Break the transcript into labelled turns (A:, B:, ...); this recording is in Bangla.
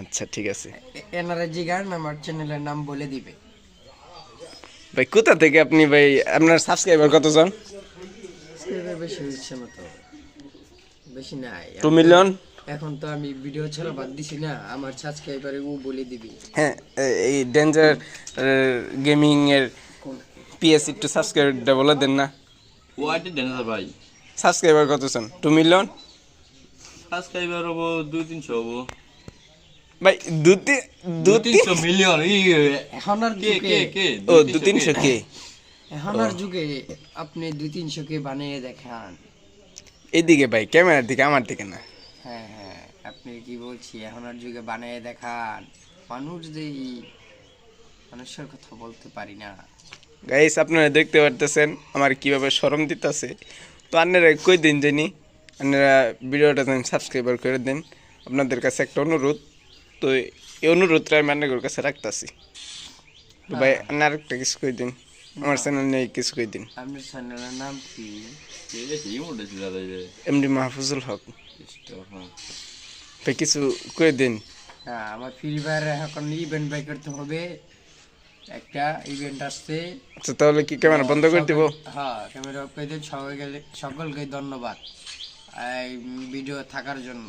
A: আচ্ছা ঠিক আছে
B: এনারা জিগান আমার চ্যানেলের নাম বলে দিবে।
A: ভাই কোথা থেকে আপনি ভাই আপনার সাবস্ক্রাইবার কতজন?
B: সাবস্ক্রাইবার বেশি হচ্ছে না তো, বেশি নাই
A: 2 মিলিয়ন।
B: এখন তো আমি ভিডিও ছাড়া বাদ দিছি না, আমার সাবস্ক্রাইবারে ও বলে দিবি।
A: হ্যাঁ এই ডেঞ্জার গেমিং এর পিএস একটু সাবস্ক্রাইবারটা বলে দেন না।
C: ওয়াইটি ডেঞ্জার ভাই,
A: সাবস্ক্রাইবার কতজন? 2 মিলিয়ন
C: সাবস্ক্রাইবার হবো 200-300 হবো।
A: ভাই দু
C: 200-300 মিলিয়ন
B: এখন আর
C: কে
B: যুগে,
C: কে কে
A: ও 200-300 কে
B: এখন আর যুগে আপনি 200-300 কে বানিয়ে দেখান।
A: এইদিকে ভাই ক্যামেরার দিকে, আমার দিকে না।
B: হ্যাঁ হ্যাঁ, আপনি কি বলছি, এখন আর যুগে বানিয়ে দেখান। মানুষ যে মানুষের কথা বলতে পারি না।
A: গাইস আপনারা দেখতে পারতেছেন আমার কিভাবে শরম দিতেছে। তো আপনারা কই দিন জানি আপনারা ভিডিওটা সাবস্ক্রাইবার করে দিন। আপনাদের কাছে একটা অনুরোধ, তো এই অনুরোধটা আমি আপনাদের কাছে রাখতেছি। তো ভাই আপনি আরেকটা কিছু কই দিন, আমার চ্যানেল নিয়ে কিছু কই দিন।
B: আপনার চ্যানেলের নাম কি?
A: এমডি মাহফুজুল হক। ভাই কিছু কই দিন।
B: হ্যাঁ, আমার ফ্রি ফায়ারে এখন ইভেন্ট বাই করতে হবে, একটা ইভেন্ট আসছে।
A: আচ্ছা তাহলে কি ক্যামেরা বন্ধ করে দিব?
B: হ্যাঁ, ক্যামেরা অফ করে দিন। সকলকে ধন্যবাদ এই ভিডিও থাকার জন্য।